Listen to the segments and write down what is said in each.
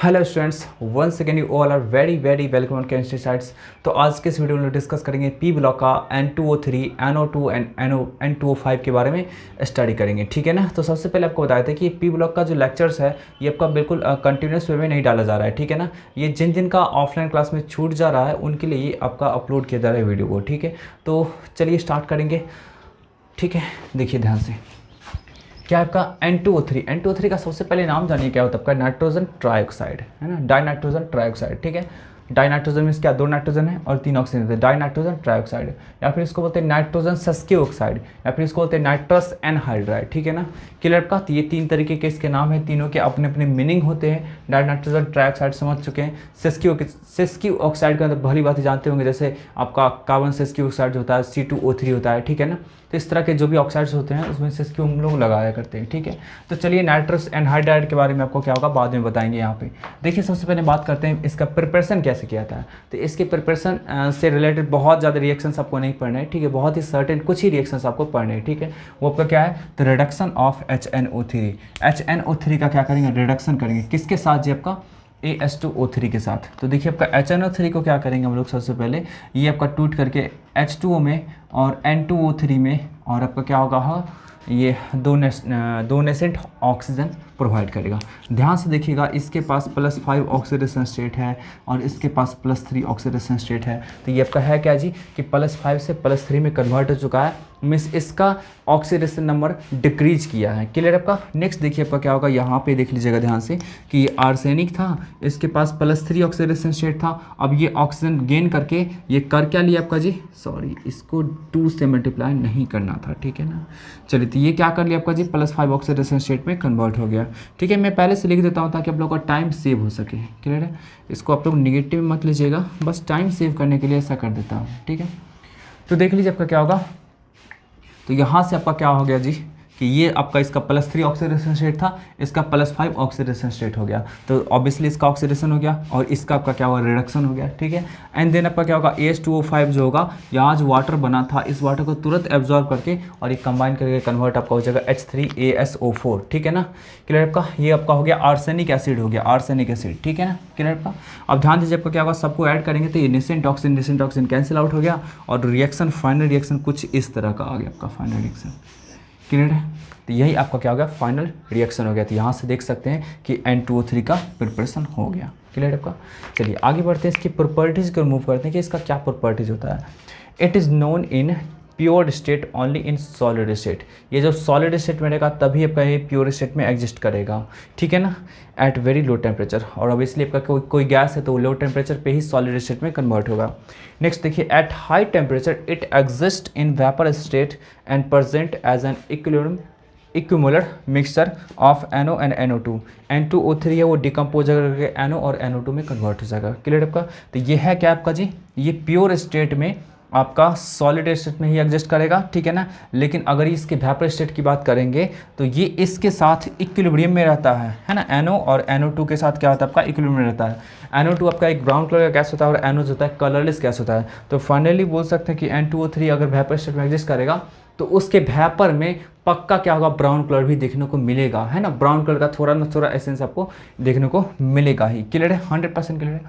Hello students, once again you all are very very welcome on chemistry sites. तो आज के इस video में डिस्कस करेंगे पी ब्लॉक का N2O3, NO2 एंड N2O5 के बारे में स्टडी करेंगे, ठीक है ना। तो सबसे पहले आपको बताया था कि पी ब्लॉक का जो लेक्चर्स है ये आपका बिल्कुल कंटिन्यूस वे में नहीं डाला जा रहा है, ठीक है ना। ये जिन जिन का ऑफलाइन क्लास में छूट जा रहा है उनके लिए ये आपका अपलोड किया जा रहा है वीडियो को, ठीक है। तो चलिए स्टार्ट करेंगे, ठीक है। देखिए ध्यान से, क्या आपका N2O3 का सबसे पहले नाम जानिए क्या होता है आपका नाइट्रोजन ट्राइऑक्साइड, है ना, डाइनाइट्रोजन ट्राइऑक्साइड, ठीक है। डाइनाइट्रोजन मीन्स क्या, 2 नाइट्रोजन है और 3 ऑक्सीजन है, डाइनाइट्रोजन ट्राइऑक्साइड। या फिर इसको बोलते हैं नाइट्रोजन सस्क्यू ऑक्साइड, या फिर इसको बोलते हैं नाइट्रस एनहाइड्राइड, ठीक है ना। क्लियर का, तो ये 3 तरीके के इसके नाम है, तीनों के अपने अपने मीनिंग होते हैं। डाइनाइट्रोजन ट्राइऑक्साइड समझ चुके हैं। सस्क्यू ऑक्साइड का मतलब भली बात जानते होंगे, जैसे आपका कार्बन सस्क्यू ऑक्साइड होता है, C2O3 होता है, ठीक है ना। तो इस तरह के जो भी ऑक्साइड्स होते हैं उसमें सस्क्यू हम लोग लगाया करते हैं, ठीक है। तो चलिए नाइट्रस एनहाइड्राइड के बारे में आपको क्या होगा बाद में बताएंगे। यहाँ पे देखिए सबसे पहले बात करते हैं इसका प्रिपरेशन कैसे किया था। तो इसके प्रिपरेशन से रिलेटेड बहुत ज़्यादा रिएक्शंस आपको नहीं पढ़ने हैं, ठीक है। बहुत ही सर्टेन कुछ ही रिएक्शंस आपको पढ़ने हैं, ठीक है। वो आपका क्या है, द रिडक्शन ऑफ HNO3 का क्या करेंगे, रिडक्शन करेंगे किसके साथ जी, आपका AS2O3 के साथ। तो देखिए आपका HNO3 को क्या करेंगे हम लोग, सबसे पहले ये आपका टूट करके H2O में और N2O3 में, और आपका क्या होगा, हाँ, ये दो नेसेंट ऑक्सीजन प्रोवाइड करेगा। ध्यान से देखिएगा, इसके पास +5 ऑक्सीडेशन स्टेट है और इसके पास +3 ऑक्सीडेशन स्टेट है। तो ये आपका है क्या जी कि +5 से +3 में कन्वर्ट हो चुका है, मीन्स इसका ऑक्सीडेशन नंबर डिक्रीज किया है। क्लियर आपका। नेक्स्ट देखिए आपका क्या होगा, यहाँ पे देख लीजिएगा ध्यान से कि ये आर्सेनिक था, इसके पास +3 ऑक्सीडेशन स्टेट था। अब ये ऑक्सीजन गेन करके ये कर क्या लिया आपका जी, सॉरी इसको 2 से मल्टीप्लाई नहीं करना था, ठीक है ना। चलिए तो ये क्या कर लिया आपका जी, +5 ऑक्सीडेशन स्टेट में कन्वर्ट हो गया, ठीक है। मैं पहले से लिख देता हूँ ताकि आप लोगों का टाइम सेव हो सके। क्लियर है, इसको आप लोग निगेटिव मत लीजिएगा, बस टाइम सेव करने के लिए ऐसा कर देता हूँ, ठीक है। तो देख लीजिए आपका क्या होगा, तो यहाँ से आपका क्या हो गया जी कि ये आपका इसका +3 ऑक्सीडेशन स्टेट था, इसका +5 ऑक्सीडेशन स्टेट हो गया। तो ऑब्वियसली इसका ऑक्सीडेशन हो गया और इसका आपका क्या हुआ, रिडक्शन हो गया, ठीक है। एंड देन आपका क्या होगा, AS2O5 जो होगा, यहाँ जो वाटर बना था इस वाटर को तुरंत एब्जॉर्ब करके और ये कंबाइन करके कन्वर्ट आपका हो जाएगा H3ASO4, ठीक है ना। क्लियर आपका, ये आपका हो गया आर्सेनिक एसिड हो गया, आर्सेनिक एसिड, ठीक है ना। क्लियर आपका। अब ध्यान दीजिए आपका क्या होगा, सबको ऐड करेंगे तो ये नेसेंट ऑक्सीजन कैंसिल आउट हो गया और रिएक्शन फाइनल रिएक्शन कुछ इस तरह का आ गया आपका फाइनल रिएक्शन। क्लियर है, तो यही आपका क्या हो गया, फाइनल रिएक्शन हो गया। तो यहाँ से देख सकते हैं कि N2O3 का प्रिपरेशन हो गया। क्लियर है आपका। चलिए आगे बढ़ते हैं, इसकी प्रॉपर्टीज़ को रिमूव करते हैं कि इसका क्या प्रॉपर्टीज़ होता है। It is known in pure state only in solid state. ये जो सॉलिड स्टेट में रहेगा तभी आपका ये प्योर स्टेट में एग्जिस्ट करेगा, ठीक है ना, एट वेरी लो टेम्परेचर। और ऑब्वियसली आपका कोई गैस है तो लो टेम्परेचर पे ही सॉलिड स्टेट में कन्वर्ट होगा। नेक्स्ट देखिए, at high temperature it exist in vapour state and present as an equimolar mixture of NO and NO2। N2O3 है वो डिकम्पोज करके NO और NO2 में कन्वर्ट हो जाएगा। क्लियर आपका। तो ये है क्या आपका जी, ये प्योर स्टेट में आपका सॉलिड स्टेट में ही एग्जिस्ट करेगा, ठीक है ना। लेकिन अगर इसके वेपर स्टेट की बात करेंगे तो ये इसके साथ इक्विलिब्रियम में रहता है ना। NO और NO2 के साथ क्या होता है आपका, इक्विलिब्रियम में रहता है। NO2 आपका एक ब्राउन कलर का गैस होता है और NO जो होता है कलरलेस गैस होता है। तो फाइनली बोल सकते हैं कि N2O3 अगर वेपर स्टेट में एग्जिस्ट करेगा तो उसके वेपर में पक्का क्या होगा, ब्राउन कलर भी देखने को मिलेगा, है ना। ब्राउन कलर का थोड़ा ना थोड़ा एसेंस आपको देखने को मिलेगा ही। क्लियर है, 100% क्लियर है।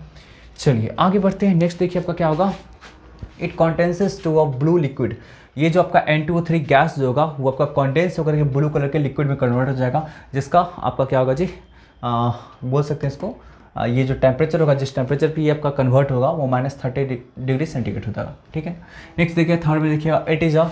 चलिए आगे बढ़ते हैं। नेक्स्ट देखिए आपका क्या होगा, it condenses to a blue liquid. ये जो आपका N2O3 गैस जो होगा वो आपका कॉन्डेंस होकर के ब्लू कलर के लिक्विड में कन्वर्ट हो जाएगा, जिसका आपका क्या होगा जी, बोल सकते हैं इसको, ये जो टेम्परेचर होगा, जिस टेम्परेचर पे ये आपका कन्वर्ट होगा वो -30 डिग्री सेंटीग्रेड होता है, ठीक है। नेक्स्ट देखिए थर्ड में देखिएगा, it is a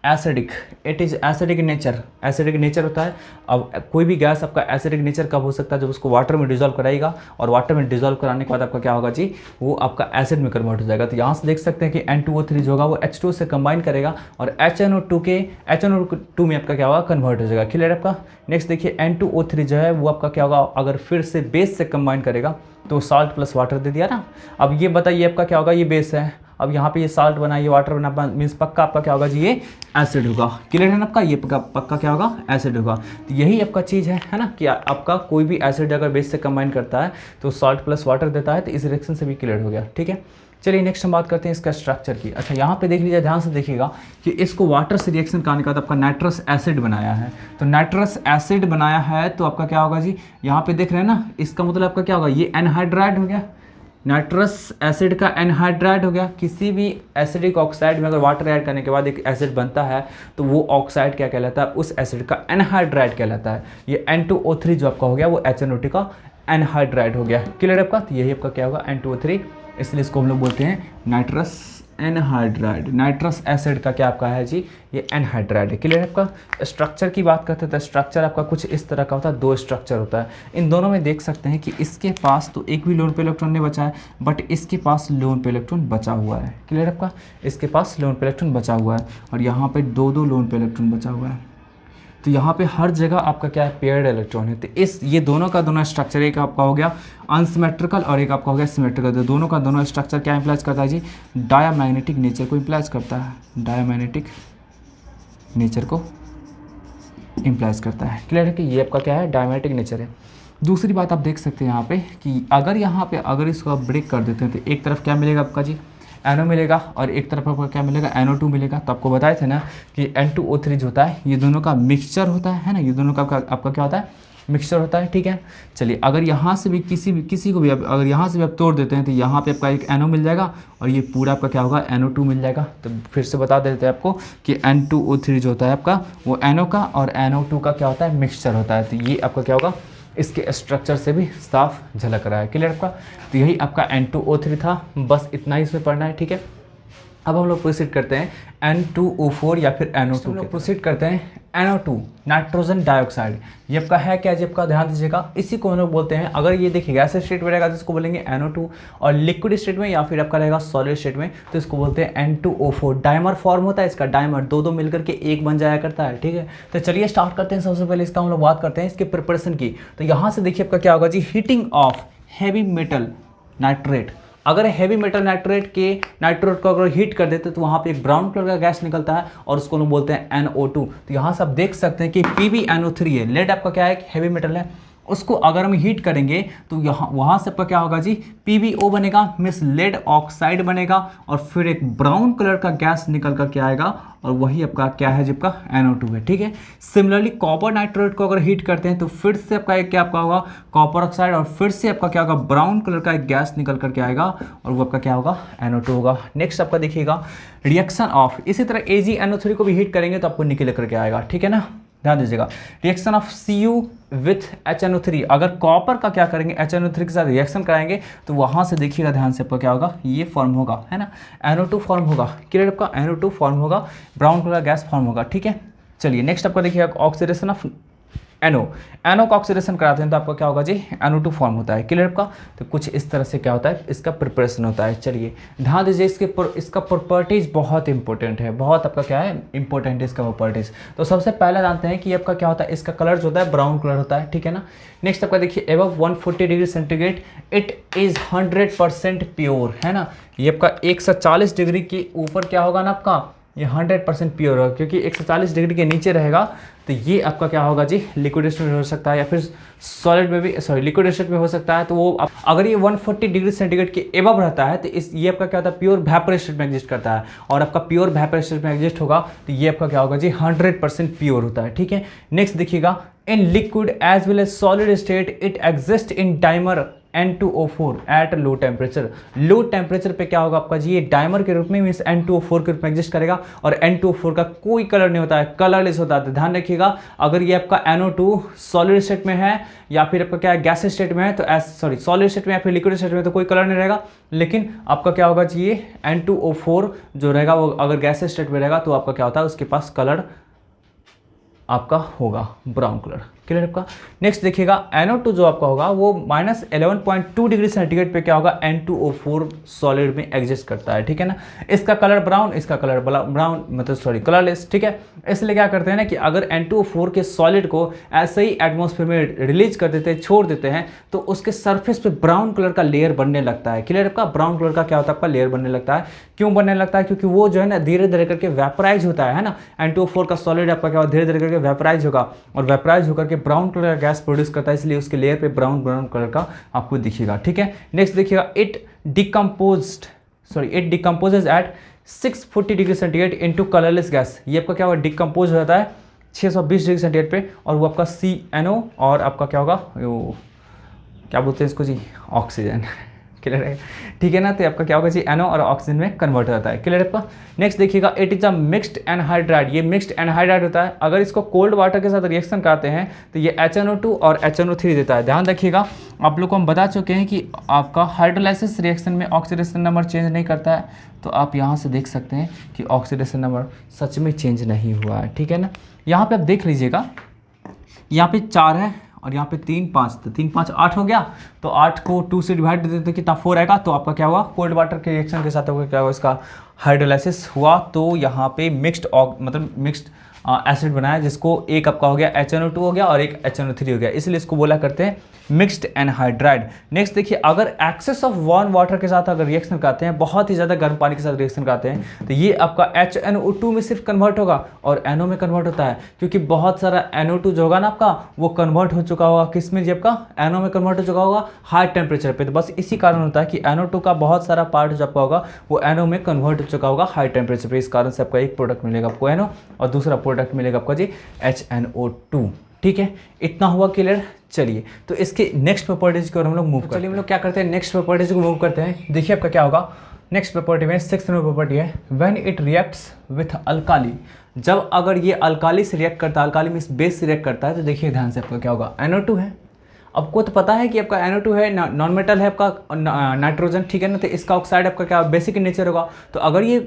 acidic. It is acidic nature होता है। अब कोई भी गैस आपका एसिडिक नेचर कब हो सकता है, जब उसको वाटर में डिजोल्व कराएगा और वाटर में डिजोल्व कराने के बाद आपका क्या होगा जी, वो आपका एसिड में कन्वर्ट हो जाएगा। तो यहाँ से देख सकते हैं कि N2O3 जो होगा वो H2 से कंबाइन करेगा और HNO2 में आपका क्या होगा, कन्वर्ट हो जाएगा। क्लियर आपका। नेक्स्ट देखिए, N2O3 जो है वो आपका क्या होगा, अगर फिर से बेस से कंबाइन करेगा तो साल्ट प्लस वाटर दे दिया ना। अब ये बताइए आपका क्या होगा, ये बेस है, अब यहाँ पे ये साल्ट बना, ये वाटर बना, मीन्स पक्का आपका क्या होगा जी, ये एसिड होगा। क्लियर है ना आपका, ये पक्का क्या होगा, एसिड होगा। तो यही आपका चीज़ है ना कि आपका कोई भी एसिड अगर बेस से कंबाइन करता है तो साल्ट प्लस वाटर देता है, तो इस रिएक्शन से भी क्लियर हो गया, ठीक है। चलिए नेक्स्ट हम बात करते हैं इसका स्ट्रक्चर की। अच्छा यहाँ पे देख लीजिए, ध्यान से देखिएगा कि इसको वाटर से रिएक्शन कराने के बाद आपका नाइट्रस एसिड बनाया है। तो नाइट्रस एसिड बनाया है तो आपका क्या होगा जी, यहाँ पे देख रहे हैं ना, इसका मतलब आपका क्या होगा, ये एनहाइड्राइड हो गया, नाइट्रस एसिड का एनहाइड्राइड हो गया। किसी भी एसिडिक ऑक्साइड में अगर वाटर ऐड करने के बाद एक एसिड बनता है तो वो ऑक्साइड क्या कहलाता है, उस एसिड का एनहाइड्राइड कहलाता है। ये N2O3 जो आपका हो गया वो HNO2 का एनहाइड्राइड हो गया। क्लियर आपका, तो यही आपका क्या होगा N2O3, इसलिए इसको हम लोग बोलते हैं नाइट्रस एनहाइड्राइड। नाइट्रस एसिड का क्या आपका है जी, ये एनहाइड्राइड है। क्लियर आपका। स्ट्रक्चर की बात करते हैं तो स्ट्रक्चर आपका कुछ इस तरह का होता है, 2 स्ट्रक्चर होता है। इन दोनों में देख सकते हैं कि इसके पास तो एक भी लोन पे इलेक्ट्रॉन नहीं बचा है, बट इसके पास लोन पे इलेक्ट्रॉन बचा हुआ है। क्लियर आपका, इसके पास लोन पे इलेक्ट्रॉन बचा हुआ है और यहाँ पे 2 लोन पे इलेक्ट्रॉन बचा हुआ है। तो यहाँ पे हर जगह आपका क्या है, पेयर्ड इलेक्ट्रॉन है। तो इस ये दोनों का दोनों स्ट्रक्चर, एक आपका हो गया अनसिमेट्रिकल और एक आपका हो गया सिमेट्रिकल। तो दोनों का दोनों स्ट्रक्चर क्या इंप्लाइज करता है जी, डायमैग्नेटिक नेचर को इंप्लाइज करता है। डायमैग्नेटिक नेचर को इंप्लाइज करता है। क्लियर है कि ये आपका क्या है, डायमैग्नेटिक नेचर है। दूसरी बात आप देख सकते हैं यहाँ पे कि अगर यहाँ पे अगर इसको आप ब्रेक कर देते हैं तो एक तरफ क्या मिलेगा आपका जी, NO मिलेगा और एक तरफ आपका क्या मिलेगा, NO2 मिलेगा। तो आपको बताए थे ना कि N2O3 जो होता है ये दोनों का मिक्सचर होता है ना, ये दोनों का आपका क्या होता है, मिक्सचर होता है। ठीक है, चलिए अगर यहाँ से भी किसी को भी अगर यहाँ से भी आप तोड़ देते हैं तो यहाँ पे आपका एक NO मिल जाएगा और ये पूरा आपका क्या होगा, NO2 मिल जाएगा। तो फिर से बता देते हैं आपको कि N2O3 जो होता है आपका वो NO का और NO2 का क्या होता है, मिक्सचर होता है। तो ये आपका क्या होगा, इसके स्ट्रक्चर से भी साफ झलक रहा है। क्लियर आपका, तो यही आपका N2O3 था, बस इतना ही इसमें पढ़ना है। ठीक है, अब हम लोग प्रोसीड करते हैं N2O4 या फिर NO2। हम लोग प्रोसीड करते हैं NO2, नाइट्रोजन डाइऑक्साइड। ये आपका है क्या जी, आपका ध्यान दीजिएगा, इसी को हम लोग बोलते हैं, अगर ये देखिए गैस स्टेट में रहेगा तो इसको बोलेंगे NO2 और लिक्विड स्टेट में या फिर आपका रहेगा सॉलिड स्टेट में तो इसको बोलते हैं N2O4। डाइमर फॉर्म होता है इसका, डाइमर 2 मिलकर के एक बन जाया करता है। ठीक है, तो चलिए स्टार्ट करते हैं। सबसे पहले इसका हम लोग बात करते हैं इसके प्रिपरेशन की। तो यहाँ से देखिए आपका क्या होगा जी, heating of heavy metal nitrate. अगर हैवी मेटल नाइट्रेट को अगर हीट कर देते तो वहाँ पे एक ब्राउन कलर का गैस निकलता है और उसको हम बोलते हैं NO2। तो यहाँ से आप देख सकते हैं कि PbNO3 है, लेड आपका क्या है, हैवी मेटल है। उसको अगर हम हीट करेंगे तो यहाँ वहाँ से आपका क्या होगा जी, PbO बनेगा, मिस लेड ऑक्साइड बनेगा और फिर एक ब्राउन कलर का गैस निकल कर के आएगा और वही आपका क्या है, जिसका NO2 है। ठीक है, सिमिलरली कॉपर नाइट्रेट को अगर हीट करते हैं तो फिर से आपका एक क्या आपका होगा, कॉपर ऑक्साइड और फिर से आपका क्या होगा, ब्राउन कलर का एक गैस निकल करके आएगा और वो आपका क्या होगा, NO2 होगा। नेक्स्ट आपका देखिएगा रिएक्शन ऑफ, इसी तरह AgNO3 को भी हीट करेंगे तो आपको निकल करके आएगा। ठीक है ना, ध्यान दीजिएगा, reaction of Cu with HNO3। अगर कॉपर का क्या करेंगे, HNO3 के साथ रिएक्शन कराएंगे तो वहां से देखिएगा ध्यान से, आपका क्या होगा, ये फॉर्म होगा, है ना, NO2 फॉर्म होगा। क्लियर, आपका NO2 फॉर्म होगा, ब्राउन कलर गैस फॉर्म होगा। ठीक है, चलिए नेक्स्ट आपका देखिएगा ऑक्सीडेशन ऑफ NO का ऑक्सीडेशन कराते हैं तो आपका क्या होगा जी, NO2 फॉर्म होता है। क्लियर आपका, तो कुछ इस तरह से क्या होता है, इसका प्रिपरेशन होता है। चलिए ध्यान दीजिए, इसका प्रॉपर्टीज बहुत इंपॉर्टेंट है, बहुत आपका क्या है, इंपॉर्टेंट है इसका प्रॉपर्टीज। तो सबसे पहले जानते हैं कि आपका क्या होता है, इसका कलर जो होता है ब्राउन कलर होता है। ठीक है ना, नेक्स्ट आपका देखिए above 140 degree centigrade it is 100% pure, है ना। ये आपका 140 डिग्री के ऊपर क्या होगा ना, आपका ये 100% प्योर होगा, क्योंकि 140 डिग्री के नीचे रहेगा तो ये आपका क्या होगा जी, लिक्विड स्टेट में हो सकता है या फिर सॉलिड में भी, सॉरी लिक्विड स्टेट में हो सकता है। तो वो अगर ये 140 डिग्री सेंटीग्रेड के एबव रहता है तो ये आपका क्या होता है, प्योर वेपर स्टेट में एग्जिस्ट करता है। और आपका प्योर वेपर स्टेट में एग्जिस्ट होगा तो ये आपका क्या होगा जी, 100% प्योर होता है। ठीक है, नेक्स्ट देखिएगा in liquid as well as solid state it exist in dimer N2O4 at low temperature. Low temperature पे क्या होगा आपका जी, ये डाइमर के रूप में मीन्स N2O4 के रूप में एग्जिस्ट करेगा और N2O4 का कोई कलर नहीं होता है, कलरलेस होता है। तो ध्यान रखिएगा, अगर ये आपका NO2 सॉलिड स्टेट में है या फिर आपका क्या है, गैस स्टेट में है तो सॉलिड स्टेट में या फिर लिक्विड स्टेट में तो कोई कलर नहीं रहेगा। लेकिन आपका क्या होगा जी, ये N2O4 जो रहेगा वो अगर गैस स्टेट में रहेगा तो आपका क्या होता है, उसके पास कलर आपका होगा ब्राउन कलर। क्लियर आपका। नेक्स्ट देखिएगा NO2 जो आपका होगा वो -11.2 डिग्री सेंटीग्रेड पे क्या होगा, N2O4 सॉलिड में एग्जिस्ट करता है। ठीक है ना, इसका कलर ब्राउन, इसका कलर ब्राउन मतलब सॉरी कलरलेस। ठीक है, इसलिए क्या करते हैं ना कि अगर N2O4 के सॉलिड को ऐसे ही एटमॉस्फेयर में रिलीज कर देते हैं, छोड़ देते हैं तो उसके सरफेस पे ब्राउन कलर का लेयर बनने लगता है। क्लियर आपका, ब्राउन कलर का क्या होता है आपका, लेयर बनने लगता है। क्यों बनने लगता है, क्योंकि वो जो है ना धीरे धीरे करके वेपराइज होता है ना। N2O4 का सॉलिड आपका क्या धीरे धीरे करके वेपराइज होगा और वेपराइज होकर के ब्राउन कलर का गैस प्रोड्यूस करता है, इसलिए उसके लेयर पे ब्राउन कलर का आपको दिखेगा। ठीक है, नेक्स्ट देखिएगा it decomposed sorry it decomposes at 640 degree centigrade into colourless gas. ये आपका क्या होगा, डिकम्पोज हो जाता है 620 डिग्री सेंटीग्रेड पे, और वो आपका CNO और आपका क्या होगा, वो क्या बोलते हैं इसको जी, ऑक्सीजन। क्लियर है, ठीक है ना। तो आपका क्या होगा जी, NO और ऑक्सीजन में कन्वर्ट हो जाता है। क्लियर है आपका। नेक्स्ट देखिएगा, it is a mixed anhydride. ये मिक्स्ड एनहाइड्राइड होता है। अगर इसको कोल्ड वाटर के साथ रिएक्शन कराते हैं तो ये HNO2 और HNO3 देता है। ध्यान रखिएगा, आप लोग को हम बता चुके हैं कि आपका हाइड्रोलाइसिस रिएक्शन में ऑक्सीडेशन नंबर चेंज नहीं करता है। तो आप यहाँ से देख सकते हैं कि ऑक्सीडेशन नंबर सच में चेंज नहीं हुआ है, ठीक है ना। यहाँ पे आप देख लीजिएगा, यहाँ पे 4 है और यहाँ पे 3 5, तो 3 5 8 हो गया। तो 8 को 2 से डिवाइड कर देते तो कितना 4 आएगा। तो आपका क्या हुआ, कोल्ड वाटर के रिएक्शन के साथ क्या हुआ, इसका हाइड्रोलाइसिस हुआ। तो यहाँ पे मिक्स्ड मतलब मिक्स्ड एसिड बनाया, जिसको एक आपका हो गया HNO2 हो गया और एक HNO3 हो गया, इसलिए इसको बोला करते हैं मिक्स्ड एनहाइड्राइड। नेक्स्ट देखिए, अगर एक्सेस ऑफ वार्म वाटर के साथ अगर रिएक्शन करते हैं, बहुत ही ज़्यादा गर्म पानी के साथ रिएक्शन करते हैं, तो ये आपका HNO2 में सिर्फ कन्वर्ट होगा और NO में कन्वर्ट होता है, क्योंकि बहुत सारा NO2 जो होगा ना आपका, वो कन्वर्ट हो चुका होगा किस में जी, आपका NO में कन्वर्ट हो चुका होगा हाई टेम्परेचर पे। तो बस इसी कारण होता है कि NO2 का बहुत सारा पार्ट जो आपका होगा वो NO में कन्वर्ट हो चुका होगा हाई टेम्परेचर पे। इस कारण से आपका एक प्रोडक्ट मिलेगा आपको NO और दूसरा प्रोडक्ट मिलेगा आपका जी HNO2। ठीक है, इतना हुआ क्लियर। चलिए, तो इसके नेक्स्ट प्रॉपर्टीज की ओर हम लोग मूव करते हैं। चलिए हम लोग क्या करते हैं, नेक्स्ट प्रॉपर्टीज को मूव करते हैं। देखिए आपका क्या होगा, नेक्स्ट प्रॉपर्टी में 6th नंबर प्रॉपर्टी है, when it reacts with alkali. जब अगर ये अल्काली से रिएक्ट करता है, अल्काली मींस बेस से रिएक्ट करता है, तो देखिए ध्यान से आपका क्या होगा, NO2 है। आपको तो पता है कि आपका NO2 है, नॉन मेटल है आपका नाइट्रोजन, ठीक है ना। तो इसका ऑक्साइड आपका क्या बेसिक नेचर होगा। तो अगर ये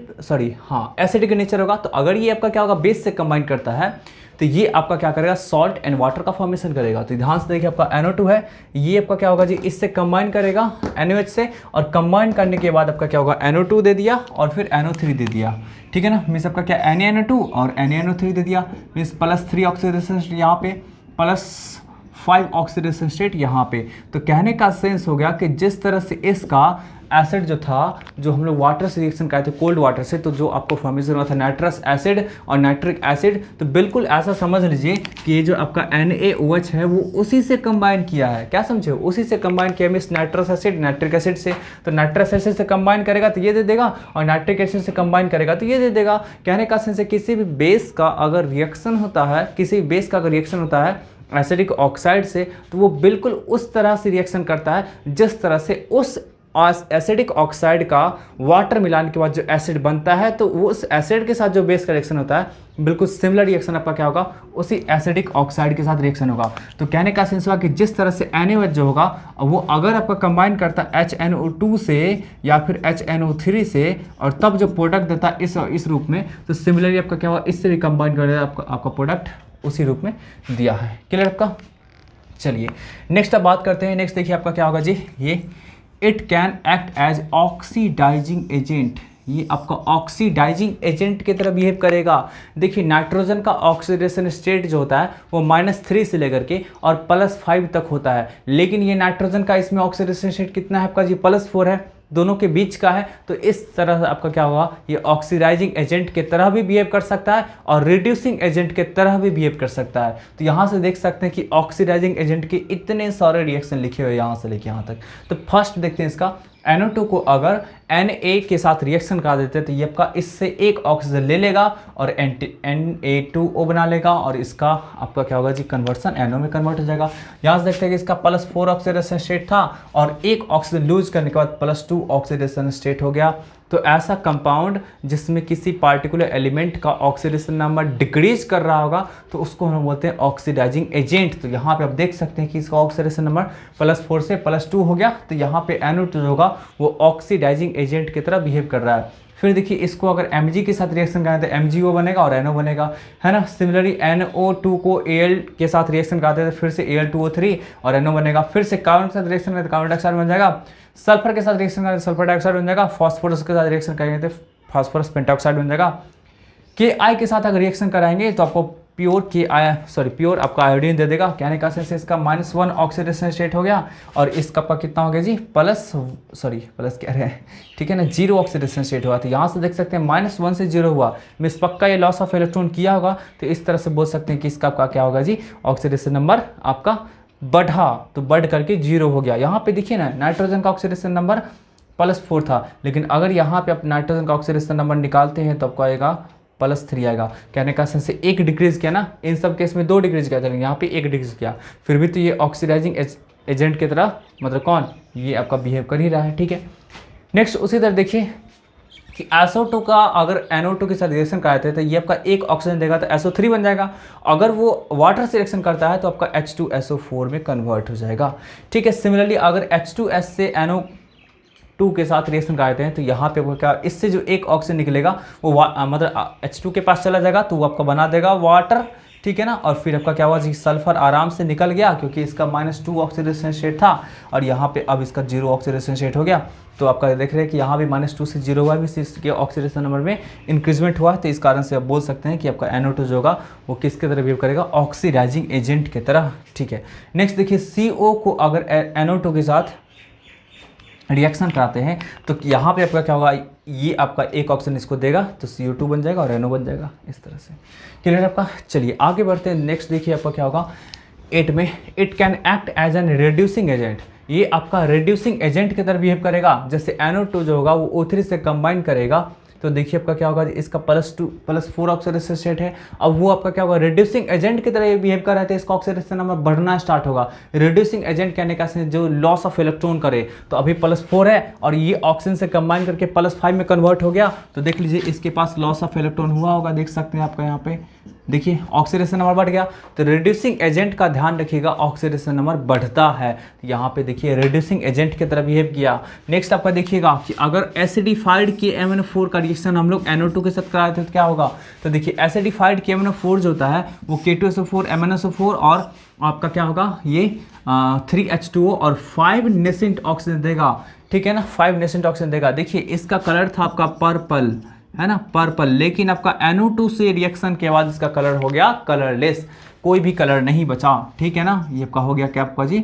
एसिडिक नेचर होगा, तो अगर ये आपका क्या होगा, बेस से कंबाइन करता है, तो ये आपका क्या करेगा, सॉल्ट एंड वाटर का फॉर्मेशन करेगा। तो ध्यान से देखिए, आपका NO2 है, ये आपका क्या होगा जी, इससे कंबाइन करेगा NaOH से, और कंबाइन करने के बाद आपका क्या होगा, NO2 दे दिया और फिर NO3 दे दिया, ठीक है ना। मीन्स आपका क्या, NaNO2 और NaNO3 दे दिया, मीन्स +3 ऑक्सीडेशन यहाँ पे, +5 ऑक्सीडेशन स्टेट यहाँ पे। तो कहने का सेंस हो गया कि जिस तरह से इसका एसिड जो था, जो हम लोग वाटर से रिएक्शन कराए थे, कोल्ड वाटर से, तो जो आपको फॉर्मेशन हुआ था नाइट्रस एसिड और नाइट्रिक एसिड, तो बिल्कुल ऐसा समझ लीजिए कि ये जो आपका NaOH है वो उसी से कंबाइन किया है। क्या समझे, उसी से कंबाइन किया, means nitrous acid nitric acid से। तो नाइट्रस एसिड से कंबाइन करेगा तो ये दे देगा, और नाइट्रिक एसिड से कंबाइन करेगा तो ये दे देगा। कहने का सेंस है, किसी भी बेस का अगर रिएक्शन होता है, किसी भी बेस का अगर रिएक्शन होता है एसिडिक ऑक्साइड से, तो वो बिल्कुल उस तरह से रिएक्शन करता है जिस तरह से उस एसिडिक ऑक्साइड का वाटर मिलाने के बाद जो एसिड बनता है, तो वो उस एसिड के साथ जो बेस का रिएक्शन होता है, बिल्कुल सिमिलर रिएक्शन आपका क्या होगा, उसी एसिडिक ऑक्साइड के साथ रिएक्शन होगा। तो कहने का सेंस हुआ कि जिस तरह से NaOH जो होगा, वो अगर आपका कंबाइन करता है HNO2 से या फिर HNO3 से, और तब जो प्रोडक्ट देता है इस रूप में, तो सिमिलरली आपका क्या होगा, इससे भी कंबाइन कर देता है, आपका प्रोडक्ट उसी रूप में दिया है। क्लियर आपका। चलिए नेक्स्ट अब बात करते हैं। नेक्स्ट देखिए आपका क्या होगा जी, ये it can act as oxidizing agent. ये आपका ऑक्सीडाइजिंग एजेंट की तरह बिहेव करेगा। देखिए नाइट्रोजन का ऑक्सीडेशन स्टेट जो होता है वो -3 से लेकर के और +5 तक होता है, लेकिन ये नाइट्रोजन का इसमें ऑक्सीडेशन स्टेट कितना है आपका जी, +4 है, दोनों के बीच का है। तो इस तरह से आपका क्या होगा, ये ऑक्सीडाइजिंग एजेंट की तरह भी बिहेव कर सकता है और रिड्यूसिंग एजेंट की तरह भी बिहेव कर सकता है। तो यहाँ से देख सकते हैं कि ऑक्सीडाइजिंग एजेंट के इतने सारे रिएक्शन लिखे हुए यहाँ से लेके यहाँ तक। तो फर्स्ट देखते हैं इसका, NO2 को अगर Na के साथ रिएक्शन करा देते हैं तो ये आपका इससे एक ऑक्सीजन ले लेगा और Na2O बना लेगा, और इसका आपका क्या होगा जी, कन्वर्सन NO में कन्वर्ट हो जाएगा। यहाँ से देखते हैं कि इसका +4 ऑक्सीडेशन स्टेट था और एक ऑक्सीजन लूज करने के बाद +2 ऑक्सीडेशन स्टेट हो गया। तो ऐसा कंपाउंड जिसमें किसी पार्टिकुलर एलिमेंट का ऑक्सीडेशन नंबर डिक्रीज कर रहा होगा, तो उसको हम बोलते हैं ऑक्सीडाइजिंग एजेंट। तो यहाँ पे आप देख सकते हैं कि इसका ऑक्सीडेशन नंबर +4 से +2 हो गया, तो यहाँ पे NO2 जो होगा वो ऑक्सीडाइजिंग एजेंट की तरह बिहेव कर रहा है। फिर देखिए इसको अगर Mg के साथ रिएक्शन कराएं तो MgO बनेगा और NO बनेगा, है ना। सिमिलरली NO2 को Al के साथ रिएक्शन कराते हैं तो फिर से Al2O3 और NO बनेगा। फिर से कार्बन के साथ रिएक्शन करें तो कार्बन डाइऑक्साइड बन जाएगा, सल्फर के साथ रिएक्शन करें तो सल्फर डाइऑक्साइड बन जाएगा, फास्फोरस के साथ रिएक्शन करेंगे तो फास्फोरस पेंटाऑक्साइड बन जाएगा। Ki के साथ अगर रिएक्शन कराएंगे तो आपको प्योर आपका आयोडीन दे देगा। कहने का सेंस इसका -1 ऑक्सीडेशन स्टेट हो गया, और इसका आपका कितना हो गया जी, प्लस कह रहे हैं, ठीक है ना, 0 ऑक्सीडेशन स्टेट हुआ। तो यहाँ से देख सकते हैं -1 से 0 हुआ, मिस पक्का ये लॉस ऑफ इलेक्ट्रॉन किया होगा। तो इस तरह से बोल सकते हैं कि इसका आपका क्या होगा जी, ऑक्सीडेशन नंबर आपका बढ़ा, तो बढ़ करके 0 हो गया। यहाँ पे देखिए ना, नाइट्रोजन का ऑक्सीडेशन नंबर +4 था, लेकिन अगर यहाँ पे आप नाइट्रोजन का ऑक्सीडेशन नंबर निकालते हैं तो आपको आएगा +3 आएगा। कहने का सेंस से 1 डिक्रीज किया ना, इन सब केस में 2 डिक्रीज किया था, यहाँ पे 1 डिक्रीज किया, फिर भी तो ये ऑक्सीडाइजिंग एजेंट की तरह मतलब कौन ये आपका बिहेव कर ही रहा है। ठीक है, नेक्स्ट उसी तरह देखिए कि SO2 का अगर NO2 के साथ रिएक्शन कराते हैं तो ये आपका एक ऑक्सीजन देगा तो SO3 बन जाएगा। अगर वो वाटर से रिएक्शन करता है तो आपका H2SO4 में कन्वर्ट हो जाएगा। ठीक है, सिमिलरली अगर H2S से NO2 के साथ रिएक्शन कराते हैं तो यहाँ पे वो क्या, इससे जो एक ऑक्सीजन निकलेगा वो मतलब H2 के पास चला जाएगा तो वो आपका बना देगा वाटर। ठीक है ना, और फिर आपका क्या हुआ जी, सल्फर आराम से निकल गया क्योंकि इसका -2 ऑक्सीडेशन स्टेट था और यहाँ पे अब इसका 0 ऑक्सीडेशन स्टेट हो गया। तो आपका देख रहे हैं कि यहाँ भी -2 से 0 हुआ, भी इसके ऑक्सीडेशन नंबर में इंक्रीजमेंट हुआ। तो इस कारण से आप बोल सकते हैं कि आपका NO2 जो होगा वो किसके तरह बिहेव करेगा, ऑक्सीडाइजिंग एजेंट की तरह। ठीक है, नेक्स्ट देखिए CO को अगर NO2 के साथ रिएक्शन कराते हैं तो यहाँ पे आपका क्या होगा, ये आपका एक ऑक्सीजन इसको देगा तो CO2 बन जाएगा और NO बन जाएगा, इस तरह से। क्लियर आपका। चलिए आगे बढ़ते हैं, नेक्स्ट देखिए आपका क्या होगा 8 में, it can act as an reducing agent. ये आपका रिड्यूसिंग एजेंट की तरह बिहेव करेगा, जैसे NO2 जो होगा वो O3 से कंबाइन करेगा तो देखिए आपका क्या होगा, इसका +4 ऑक्सीडेशन स्टेट है। अब वो आपका क्या होगा, रिड्यूसिंग एजेंट की तरह बिहेव कर रहे थे, इसका ऑक्सीडेशन नंबर बढ़ना स्टार्ट होगा। रिड्यूसिंग एजेंट कहने का जो लॉस ऑफ इलेक्ट्रॉन करे, तो अभी +4 है और ये ऑक्सीजन से कंबाइन करके +5 में कन्वर्ट हो गया तो देख लीजिए इसके पास लॉस ऑफ इलेक्ट्रॉन हुआ होगा, देख सकते हैं आपका यहाँ पे देखिए ऑक्सीडेशन नंबर बढ़ गया। तो रिड्यूसिंग एजेंट का ध्यान रखिएगा, ऑक्सीडेशन नंबर बढ़ता है तो यहाँ पे देखिए रिड्यूसिंग एजेंट की तरह बिहेव किया। नेक्स्ट आपका देखिएगा कि अगर एसिडिफाइड KMnO4 का रिएक्शन हम लोग NO2 के साथ कराते हैं तो क्या होगा, तो देखिए एसिडिफाइड KMnO4 जो होता है वो K2SO4 MnSO4 और आपका क्या होगा ये 3H2O और 5 नेसेंट ऑक्सीजन देगा। ठीक है ना, 5 नेसेंट ऑक्सीजन देगा। देखिए इसका कलर था आपका पर्पल, है ना, पर्पल, लेकिन आपका NO2 से रिएक्शन के बाद इसका कलर हो गया कलरलेस, कोई भी कलर नहीं बचा। ठीक है ना, ये आपका हो गया क्या आपका जी,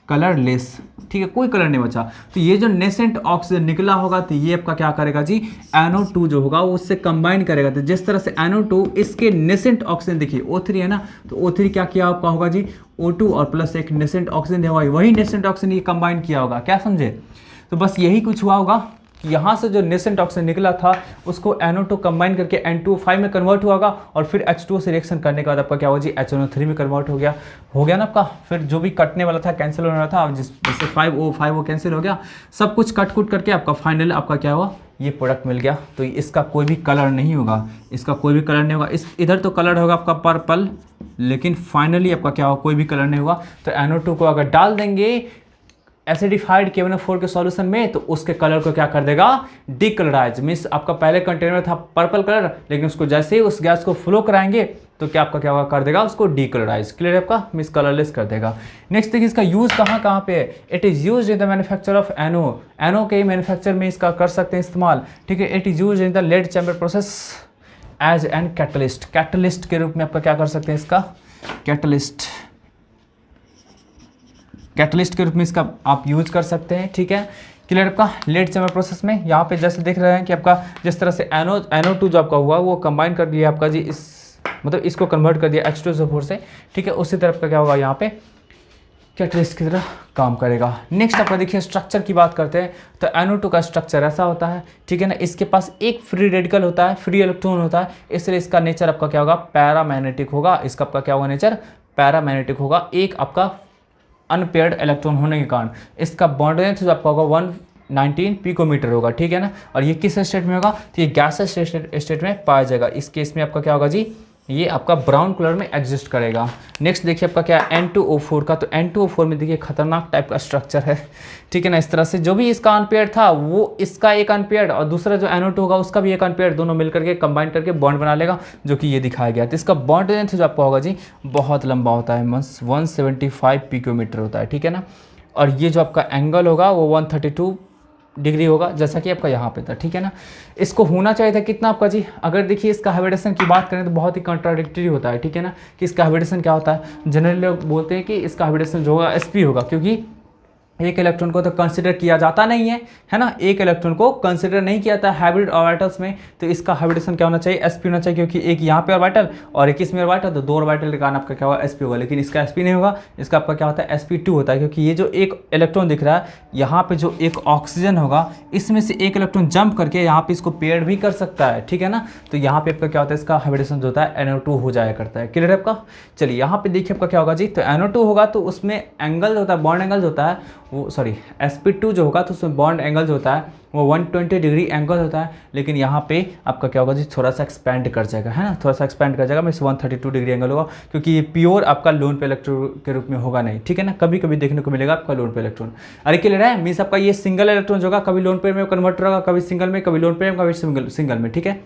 कलरलेस। ठीक है, कोई कलर नहीं बचा। तो ये जो नेसेंट ऑक्सीजन निकला होगा तो ये आपका क्या करेगा जी, NO2 जो होगा वो उससे कंबाइन करेगा। तो जिस तरह से NO2 इसके नेसेंट ऑक्सीजन देखिए O3 है ना, तो O3 क्या किया आपका होगा जी, O2 और प्लस एक नेसेंट ऑक्सीजन होगा, वही नेसेंट ऑक्सीजन ये कंबाइन किया होगा। क्या समझे, तो बस यही कुछ हुआ होगा कि यहाँ से जो नेसेंट ऑक्सीजन निकला था उसको NO2 कंबाइन करके N2O5 में कन्वर्ट हुआ होगा और फिर H2O से रिएक्शन करने के बाद आपका क्या होगा जी, HNO3 में कन्वर्ट हो गया ना आपका। फिर जो भी कटने वाला था कैंसिल होने वाला था, जैसे 5O5 वो कैंसिल हो गया, सब कुछ कट कुट करके आपका फाइनल आपका क्या हुआ, ये प्रोडक्ट मिल गया। तो इसका कोई भी कलर नहीं होगा, इसका कोई भी कलर नहीं होगा। इधर तो कलर होगा आपका पर्पल, लेकिन फाइनली आपका क्या होगा, कोई भी कलर नहीं होगा। तो NO2 को अगर डाल देंगे एसिडिफाइड KMnO4 के सॉल्यूशन में तो उसके कलर को क्या कर देगा, डिकलराइज। मीन्स आपका पहले कंटेनर था पर्पल कलर, लेकिन उसको जैसे ही उस गैस को फ्लो कराएंगे तो क्या आपका क्या होगा, कर देगा उसको डिकलराइज। क्लियर है आपका, मीन्स कलरलेस कर देगा। नेक्स्ट देखिए इसका यूज कहाँ पे है, it is use in the manufacture of NO के मैन्युफैक्चर में इसका कर सकते हैं इस्तेमाल। ठीक है, it is use in the lead chamber process as an catalyst, catalyst के रूप में आपका क्या कर सकते हैं, इसका कैटलिस्ट के रूप में इसका आप यूज कर सकते हैं। ठीक है, क्लियर आपका। लेड चैम्बर प्रोसेस में यहाँ पे जैसे देख रहे हैं कि आपका जिस तरह से NO2 जो आपका हुआ वो कंबाइन कर दिया आपका जी, इस मतलब इसको कन्वर्ट कर दिया H2SO4 से। ठीक है, उसी तरफ का क्या होगा, यहाँ पे कैटलिस्ट की तरह काम करेगा। नेक्स्ट आपका देखिए स्ट्रक्चर की बात करते हैं तो NO2 का स्ट्रक्चर ऐसा होता है। ठीक है ना, इसके पास एक फ्री रेडिकल होता है, फ्री इलेक्ट्रॉन होता है, इसलिए इसका नेचर आपका क्या होगा, पैरामैग्नेटिक होगा। इसका आपका क्या होगा, नेचर पैरामैग्नेटिक होगा। एक आपका अनपेयर्ड इलेक्ट्रॉन होने के कारण इसका बॉन्ड लेंथ जो आपका होगा 119 पिकोमीटर होगा। ठीक है ना, और ये किस स्टेट में होगा, तो ये गैसेस स्टेट में पाया जाएगा। इस केस में आपका क्या होगा जी, ये आपका ब्राउन कलर में एग्जिस्ट करेगा। नेक्स्ट देखिए आपका क्या है N2O4 का, तो N2O4 में देखिए खतरनाक टाइप का स्ट्रक्चर है। ठीक है ना, इस तरह से जो भी इसका अनपेयर था वो इसका एक अनपेयर और दूसरा जो NO2 होगा उसका भी एक अनपेयर, दोनों मिलकर के कंबाइन करके बॉन्ड बना लेगा, जो कि ये दिखाया गया। तो इसका बॉन्ड लेंथ जो आपका होगा जी बहुत लंबा होता है, 175 पिकोमीटर होता है। ठीक है ना, और ये जो आपका एंगल होगा वो 132 डिग्री होगा, जैसा कि आपका यहाँ पे था। ठीक है ना, इसको होना चाहिए था कितना आपका जी, अगर देखिए इसका हाइब्रिडेशन की बात करें तो बहुत ही कॉन्ट्राडिक्टरी होता है। ठीक है ना, कि इसका हाइब्रिडेशन क्या होता है, जनरली लोग बोलते हैं कि इसका हाइब्रिडेशन जो होगा sp होगा, क्योंकि एक इलेक्ट्रॉन को तो कंसिडर किया जाता नहीं है ना, एक इलेक्ट्रॉन को कंसिडर नहीं किया जाता हाइब्रिड ऑर्बिटल्स में। तो इसका हाइब्रिडेशन क्या होना चाहिए, sp होना चाहिए, क्योंकि एक यहाँ पे ऑर्बिटल और एक इसमें ऑर्बिटल, तो 2 ऑर्बिटल के कारण आपका क्या होगा, sp होगा। लेकिन इसका sp नहीं होगा, इसका आपका क्या होता है, sp2 होता है, क्योंकि ये जो एक इलेक्ट्रॉन दिख रहा है यहाँ पे, जो एक ऑक्सीजन होगा, इसमें से एक इलेक्ट्रॉन जंप करके यहाँ पे इसको पेयर भी कर सकता है, ठीक है ना। तो यहाँ पे आपका क्या होता है, इसका हाइब्रिडेशन जो होता है NO2 हो जाया करता है। क्लियर है आपका। चलिए यहाँ पे देखिए आपका क्या होगा जी, तो NO2 होगा तो उसमें एंगल होता है, बॉन्ड एंगल होता है वो, सॉरी sp2 जो होगा तो उसमें बॉन्ड एंगल जो होता है वो 120 डिग्री एंगल होता है। लेकिन यहाँ पे आपका क्या होगा जी, थोड़ा सा एक्सपेंड कर जाएगा, है ना, थोड़ा सा एक्सपेंड कर जाएगा, मीन्स 132 डिग्री एंगल होगा, क्योंकि ये प्योर आपका लोन पे इलेक्ट्रॉन के रूप में होगा नहीं, ठीक है ना। कभी कभी देखने को मिलेगा आपका लोन पे इलेक्ट्रॉन। अरे क्लियर है, मीन्स आपका ये सिंगल इलेक्ट्रॉन जो होगा कभी लोन पे में कन्वर्ट होगा, कभी सिंगल में, कभी लोन पे में, कभी सिंगल में, ठीक है।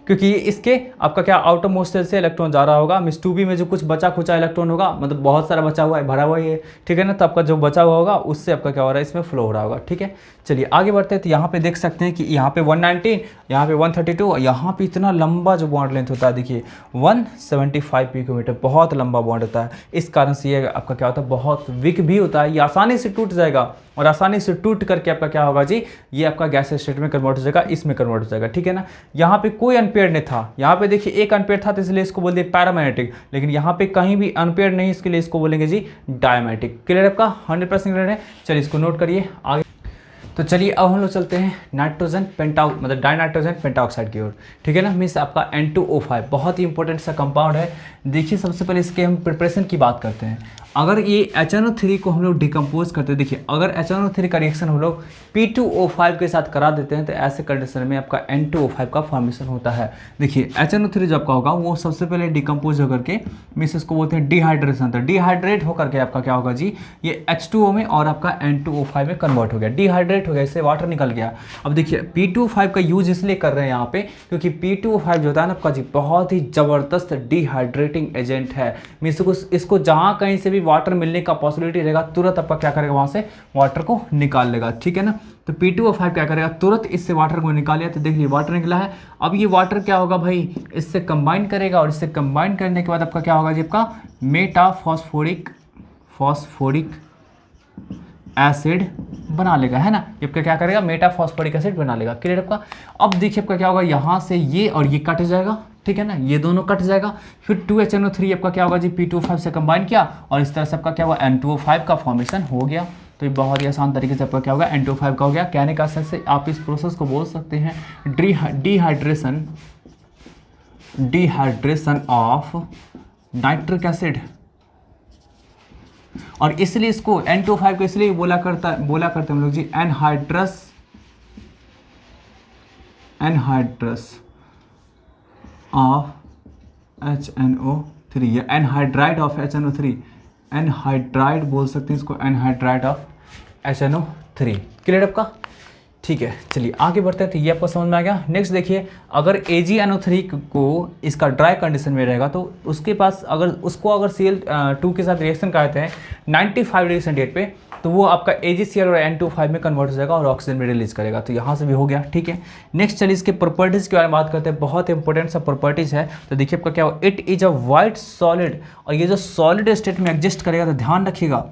क्योंकि इसके आपका क्या आउटर मोस्ट से इलेक्ट्रॉन जा रहा होगा, मिस 2b में जो कुछ बचा खुचा इलेक्ट्रॉन होगा, मतलब बहुत सारा बचा हुआ है, भरा हुआ ही है, ठीक है ना। तो आपका जो बचा हुआ होगा उससे आपका क्या हो रहा है, इसमें फ्लो हो रहा होगा, ठीक है। चलिए आगे बढ़ते हैं। तो यहाँ पे देख सकते हैं कि यहाँ पे 119, यहाँ पे 132, यहाँ पे इतना लंबा जो बॉन्ड लेंथ होता है, देखिए 175 पिकोमीटर, बहुत लंबा बॉन्ड होता है। इस कारण से ये आपका क्या होता है, बहुत वीक भी होता है, ये आसानी से टूट जाएगा, और आसानी से टूट करके आपका क्या होगा जी, ये आपका गैस स्टेट में कन्वर्ट हो जाएगा, इसमें कन्वर्ट हो जाएगा, ठीक है ना। यहाँ पे कोई अनपेयर्ड नहीं था, यहाँ पे देखिए एक अनपेयर्ड था, तो इसलिए इसको बोल दिए पैरामैग्नेटिक। लेकिन यहाँ पे कहीं भी अनपेयर्ड नहीं, इसके लिए इसको बोलेंगे जी डायमैग्नेटिक। क्लियर आपका, 100% क्लियर है। चलिए इसको नोट करिए आगे। तो चलिए अब हम लोग चलते हैं नाइट्रोजन मतलब डाइनाइट्रोजन पेंटाऑक्साइड की ओर, ठीक है ना। मीन्स आपका N2O5 बहुत ही इंपॉर्टेंट सा कंपाउंड है। देखिए सबसे पहले इसके हम प्रिपरेशन की बात करते हैं। अगर ये HNO3 को हम लोग डिकम्पोज करते हैं, देखिए अगर HNO3 का रिएक्शन हम लोग P2O5 के साथ करा देते हैं, तो ऐसे कंडीशन में आपका N2O5 का फॉर्मेशन होता है। देखिए HNO3 जो आपका होगा वो सबसे पहले डिकम्पोज होकर के, मीन्स इसको बोलते हैं डिहाइड्रेशन, तो डिहाइड्रेट होकर के आपका क्या होगा जी, ये H2O में और आपका N2O5 में कन्वर्ट हो गया, डिहाइड्रेट हो गया, इससे वाटर निकल गया। अब देखिए P2O5 का यूज इसलिए कर रहे हैं यहाँ पे, क्योंकि P2O5 जो होता है ना आपका जी, बहुत ही ज़बरदस्त डिहाइड्रेटिंग एजेंट है। मीन्स इसको जहाँ कहीं से भी वाटर मिलने का पॉसिबिलिटी रहेगा, तुरंत आपका क्या करेगा, वहाँ से वाटर को निकाल लेगा, ठीक है ना। तो P2O5 क्या करेगा, तुरंत इससे वाटर को निकाल लिया, तो देख लीजिए वाटर निकला है। अब ये वाटर क्या होगा भाई, इससे कंबाइन करेगा, और इससे कंबाइन करने के बाद आपका क्या होगा जी, आपका मेटाफॉस्फोरिक एसिड बना लेगा, है ना। ये क्या करेगा, मेटाफॉस्फोरिक एसिड बना लेगा। क्लियर आपका। अब देखिए आपका क्या होगा, यहाँ से ये और ये कट जाएगा, ठीक है ना, ये दोनों कट जाएगा। फिर 2HNO3 आपका क्या होगा जी, P2O5 से कंबाइन किया, और इस तरह से आपका क्या हुआ, N2O5 का फॉर्मेशन हो गया। तो ये बहुत ही आसान तरीके से आपका क्या होगा, N2O5 का हो गया। कहने का से आप इस प्रोसेस को बोल सकते हैं डिहाइड्रेशन ऑफ नाइट्रिक एसिड। और इसलिए इसको N2O5 को इसलिए बोला करते हैं हम लोग जी एनहाइड्रस ऑफ HNO3, या एनहाइड्राइड ऑफ HNO3, एनहाइड्राइड बोल सकते हैं इसको, एनहाइड्राइड ऑफ HNO3। क्लियर आपका, ठीक है। चलिए आगे बढ़ते हैं। तो ये आपको समझ में आ गया। नेक्स्ट देखिए, अगर AgNO3 को इसका ड्राई कंडीशन में रहेगा, तो उसके पास अगर Cl2 के साथ रिएक्शन कराते हैं 95 डिग्री सेंटीग्रेड पे, तो वो आपका AgCl और N2O5 में कन्वर्ट हो जाएगा और ऑक्सीजन में रिलीज करेगा। तो यहाँ से भी हो गया, ठीक है। नेक्स्ट चलिए इसके प्रॉपर्टीज़ के बारे में बात करते हैं, बहुत इंपॉर्टेंट सा प्रॉपर्टीज़ है। तो देखिए आपका क्या हो, it is a white solid, और ये जो सॉलिड स्टेट में एग्जिस्ट करेगा, तो ध्यान रखिएगा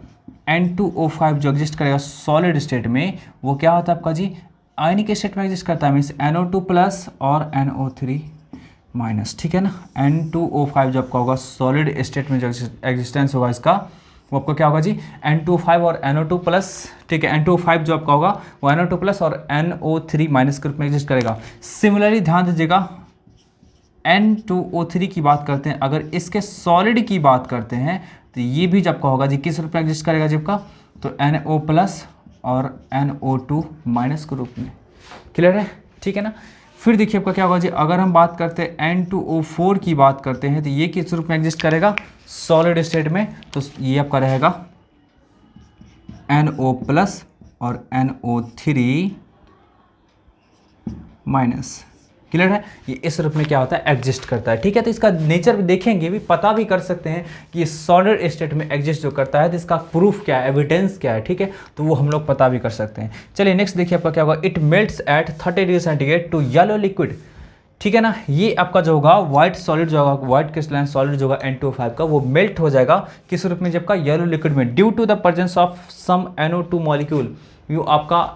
N2O5 जो एग्जिस्ट करेगा सॉलिड स्टेट में, वो क्या होता है आपका जी, आयनिक स्टेट में एग्जिस्ट करता है, मीन्स NO2 प्लस और NO3 माइनस, ठीक है ना। N2O5 जो आपका होगा सॉलिड स्टेट में जो एग्जिस्टेंस होगा इसका, वो आपको क्या होगा जी, N2O5 और NO2 प्लस, ठीक है। N2O5 जो आपका होगा वो NO2 प्लस और NO3 माइनस के रूप में एग्जिस्ट करेगा। सिमिलरली ध्यान दीजिएगा, N2O3 की बात करते हैं, अगर इसके सॉलिड की बात करते हैं, तो ये भी जब का होगा जी किस रूप में एग्जिस्ट करेगा जब का, तो NO प्लस और NO2 माइनस के रूप में। क्लियर है, ठीक है ना। फिर देखिए आपका क्या होगा जी, अगर हम बात करते हैं N2O4 की बात करते हैं, तो ये किस रूप में एग्जिस्ट करेगा, सॉलिड स्टेट में, तो ये आपका रहेगा NO प्लस और NO3 माइनस। क्लियर है, ये इस रूप में क्या होता है, एग्जिस्ट करता है, ठीक है। तो इसका नेचर भी देखेंगे, भी पता भी कर सकते हैं कि ये सॉलिड स्टेट में एग्जिस्ट जो करता है, तो इसका प्रूफ क्या है, एविडेंस क्या है, ठीक है। तो वो हम लोग पता भी कर सकते हैं। चलिए नेक्स्ट देखिए आपका क्या होगा, it melts at 30 degree centigrade to yellow liquid, ठीक है ना। ये आपका जो होगा व्हाइट सॉलिड जो होगा, व्हाइट क्रिस्टलाइन सॉलिड जो होगा N2O5 का, वो मेल्ट हो जाएगा किस रूप में, जबकि येलो लिक्विड में, due to the presence of some NO2 molecule. ये आपका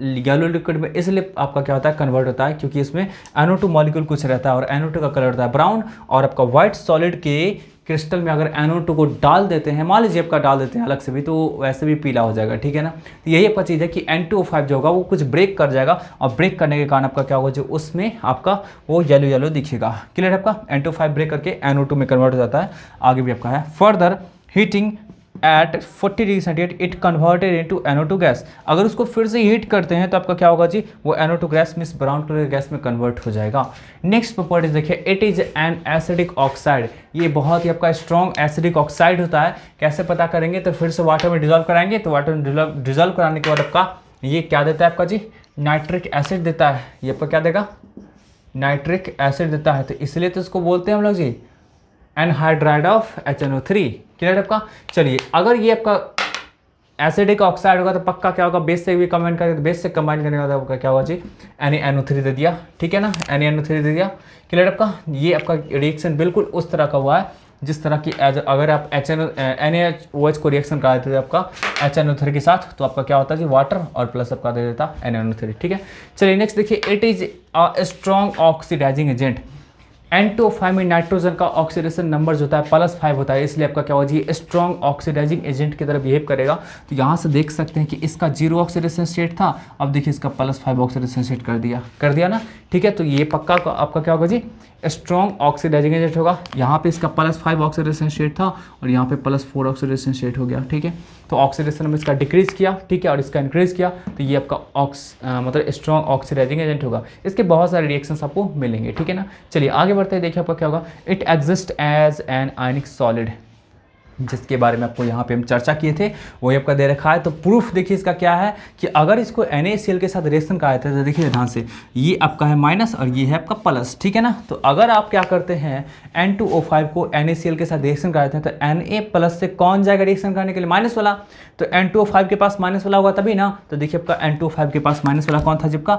येलो लिक्विड में इसलिए आपका क्या होता है, कन्वर्ट होता है, क्योंकि इसमें NO2 मॉलिक्यूल कुछ रहता है और NO2 का कलर होता है ब्राउन। और आपका व्हाइट सॉलिड के क्रिस्टल में अगर NO2 को डाल देते हैं, मान लीजिए आपका डाल देते हैं अलग से भी, तो वैसे भी पीला हो जाएगा, ठीक है ना। तो यही आपका चीज़ है कि N2O5 जो होगा वो कुछ ब्रेक कर जाएगा, और ब्रेक करने के कारण आपका क्या होगा, जो उसमें आपका वो येलो येलो दिखेगा। क्लियर है आपका, N2O5 ब्रेक करके NO2 में कन्वर्ट हो जाता है। आगे भी आपका है, further heating eight 40 degree centigrade it converted into NO2 gas. अगर उसको फिर से हीट करते हैं तो आपका क्या होगा जी, वो NO2 gas means brown colour gas में कन्वर्ट हो जाएगा। नेक्स्ट प्रॉपर्टीज देखिए, it is an acidic oxide. ये बहुत ही आपका स्ट्रॉन्ग एसिडिक ऑक्साइड होता है। कैसे पता करेंगे, तो फिर से वाटर में डिजॉल्व कराएंगे, तो वाटर में डिजॉल्व कराने के बाद आपका ये क्या देता है आपका जी, नाइट्रिक एसिड देता है। ये आपका क्या देगा, नाइट्रिक एसिड देता है। तो इसलिए तो इसको बोलते हैं हम लोग जी एनहाइड्राइड ऑफ HNO3। क्लियर आपका। चलिए, अगर ये आपका एसिडिक ऑक्साइड होगा तो पक्का क्या होगा, बेस से भी कंबाइन करेंगे, तो बेस से कंबाइन करने के बाद आपका क्या होगा जी, NaNO3 दे दिया, ठीक है ना, NaNO3 दे दिया। क्लियर आपका। ये आपका रिएक्शन बिल्कुल उस तरह का हुआ है जिस तरह की अगर आप NaOH को रिएक्शन करा देते थे आपका HNO3 के साथ, तो आपका क्या होता है जी, वाटर और प्लस आपका दे देता NaNO3। ठीक है। चलिए नेक्स्ट देखिए, it is a strong oxidizing agent. N2O5 में नाइट्रोजन का ऑक्सीडेशन नंबर जो होता है +5 होता है, इसलिए आपका क्या होगा जी, स्ट्रॉन्ग ऑक्सीडाइजिंग एजेंट की तरह बिहेव करेगा। तो यहाँ से देख सकते हैं कि इसका 0 ऑक्सीडेशन स्टेट था, अब देखिए इसका +5 ऑक्सीडेशन स्टेट कर दिया ना। ठीक है, तो ये पक्का आपका क्या होगा जी, स्ट्रॉन्ग ऑक्सीडाइजिंग एजेंट होगा। यहाँ पे इसका +5 ऑक्सीडेशन स्टेट था और यहाँ पे +4 ऑक्सीडेशन स्टेट हो गया। ठीक है, तो ऑक्सीडेशन में इसका डिक्रीज किया, ठीक है, और इसका इंक्रीज किया, तो ये आपका मतलब स्ट्रॉन्ग ऑक्सीडाइजिंग एजेंट होगा। इसके बहुत सारे रिएक्शंस आपको मिलेंगे। ठीक है ना। चलिए आगे बढ़ते हैं, देखिए आपका क्या होगा, it exist as an ionic solid, जिसके बारे में आपको यहाँ पे हम चर्चा किए थे, वही आपका दे रखा है। तो प्रूफ देखिए इसका क्या है कि अगर इसको NaCl के साथ रिएक्शन कराए थे, तो देखिए ध्यान से, ये आपका है माइनस और ये है आपका प्लस। ठीक है ना। तो अगर आप क्या करते हैं, N2O5 को NaCl के साथ रिएक्शन कराते हैं, तो Na+ से कौन जाएगा रिएक्शन करने के लिए, माइनस वाला। तो N2O5 के पास माइनस वाला होगा तभी ना। तो देखिए आपका N2O5 के पास माइनस वाला कौन था, जबकि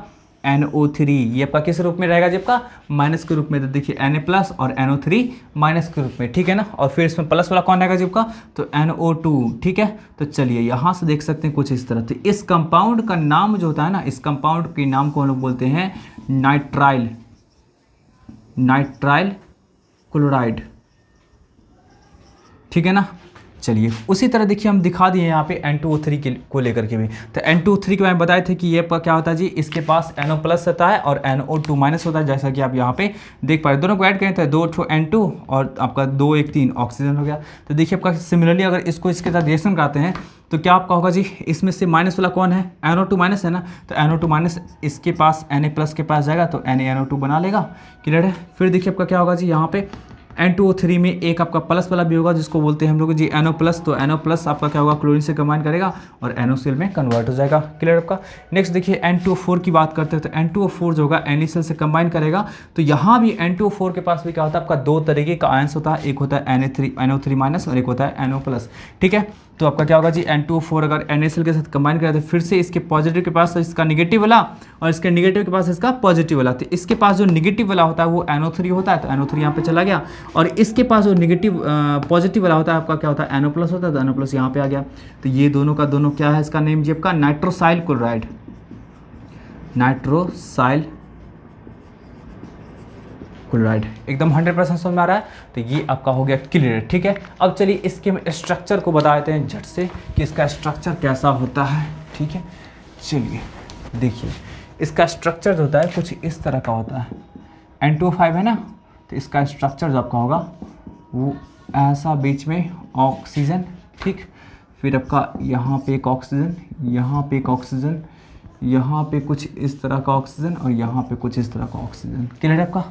NO3, ये आपका किस रूप में रहेगा, जबकि माइनस के रूप में। तो देखिए Na+ और NO3 माइनस के रूप में। ठीक है ना। और फिर इसमें प्लस वाला कौन रहेगा जबकि, तो NO2। ठीक है। तो चलिए यहाँ से देख सकते हैं कुछ इस तरह। तो इस कंपाउंड का नाम जो होता है ना, इस कंपाउंड के नाम को हम लोग बोलते हैं नाइट्राइल क्लोराइड। ठीक है ना। चलिए उसी तरह देखिए हम दिखा दिए यहाँ पे N2O3 को लेकर के भी। तो N2O3 के बारे में बताए थे कि ये क्या होता है जी, इसके पास NO+ होता है और NO2- होता है, जैसा कि आप यहाँ पे देख पा रहे हैं। दोनों को ऐड करें तो 2 N2 और आपका 2 1 3 ऑक्सीजन हो गया। तो देखिए आपका सिमिलरली अगर इसको इसके साथ रिएक्शन कराते हैं तो क्या आपका होगा जी, इसमें से माइनस वाला कौन है, NO2- है ना। तो NO2- इसके पास Na+ के पास जाएगा तो NaNO2 बना लेगा। क्लियर है। फिर देखिए आपका क्या होगा जी, यहाँ पे N2O3 में एक आपका प्लस वाला भी होगा, जिसको बोलते हैं हम लोग जी NO+। तो NO+ आपका क्या होगा, क्लोरीन से कंबाइन करेगा और NOCl में कन्वर्ट हो जाएगा। क्लियर आपका। नेक्स्ट देखिए N2O4 की बात करते हैं। तो N2O4 जो होगा NaCl से कंबाइन करेगा। तो यहाँ भी N2O4 के पास भी क्या होता है, आपका 2 तरीके का आयंस होता है, एक होता है NO3- और एक होता है NO+। ठीक है। तो आपका क्या होगा जी, N2O4 अगर NaCl के साथ कंबाइन करें तो फिर से इसके पॉजिटिव के पास इसका निगेटिव वाला और इसके निगेटिव के पास इसका पॉजिटिव वाला। तो इसके पास जो निगेटिव वाला होता है वो NO3 होता है, तो NO3 यहाँ पे चला गया। और इसके पास जो निगेटिव पॉजिटिव वाला होता है आपका क्या होता है, NO+ होता है, तो NO+ यहाँ पे आ गया। तो ये दोनों का दोनों क्या है, इसका नेम जी आपका नाइट्रोसाइल क्लोराइड, नाइट्रोसाइल क्लोराइड। एकदम 100% समझ में आ रहा है। तो ये आपका हो गया क्लियर। ठीक है। अब चलिए इसके स्ट्रक्चर को बता देते हैं झट से कि इसका स्ट्रक्चर कैसा होता है। ठीक है। चलिए देखिए, इसका स्ट्रक्चर जो होता है कुछ इस तरह का होता है। N2O5 है ना, तो इसका स्ट्रक्चर जो आपका होगा वो ऐसा, बीच में ऑक्सीजन, ठीक, फिर आपका यहाँ पे एक ऑक्सीजन, यहाँ पे एक ऑक्सीजन, यहाँ पे कुछ इस तरह का ऑक्सीजन और यहाँ पे कुछ इस तरह का ऑक्सीजन। क्लियर है आपका।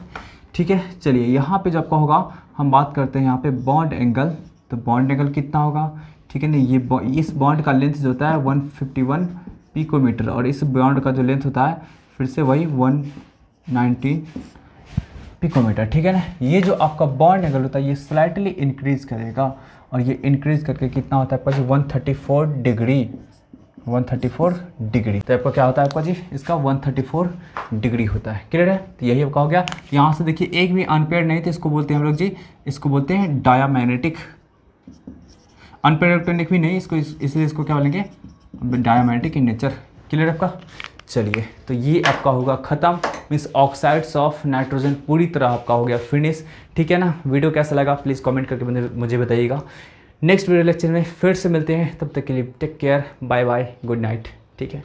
ठीक है। चलिए यहाँ पे जो आपका होगा, हम बात करते हैं यहाँ पे बॉन्ड एंगल। तो बॉन्ड एंगल कितना होगा, ठीक है ना, ये इस बॉन्ड का लेंथ जो होता है 151 पिकोमीटर और इस बॉन्ड का जो लेंथ होता है फिर से वही 190 पिकोमीटर। ठीक है ना। ये जो आपका बॉन्ड एंगल होता है ये स्लाइटली इंक्रीज करेगा और ये इंक्रीज करके कितना होता है आपका 134 डिग्री 134 डिग्री। तो आपका क्या होता है आपका जी, इसका 134 डिग्री होता है। क्लियर है? तो यही आपका हो गया। यहाँ से देखिए एक भी अनपेयर्ड नहीं, तो इसको बोलते हैं हम लोग जी, इसको बोलते हैं डायामैग्नेटिक। अनपेयर्ड इलेक्ट्रॉनिक भी नहीं इसको, इसलिए इसको क्या बोलेंगे, डायामैग्नेटिक इन नेचर। क्लियर आपका? चलिए, तो ये आपका होगा ख़त्म, मीन्स ऑक्साइड्स ऑफ नाइट्रोजन पूरी तरह आपका हो गया फिनिश। ठीक है ना? वीडियो कैसा लगा प्लीज़ कमेंट करके मुझे बताइएगा। नेक्स्ट वीडियो लेक्चर में फिर से मिलते हैं, तब तक के लिए take care, bye bye, good night. ठीक है।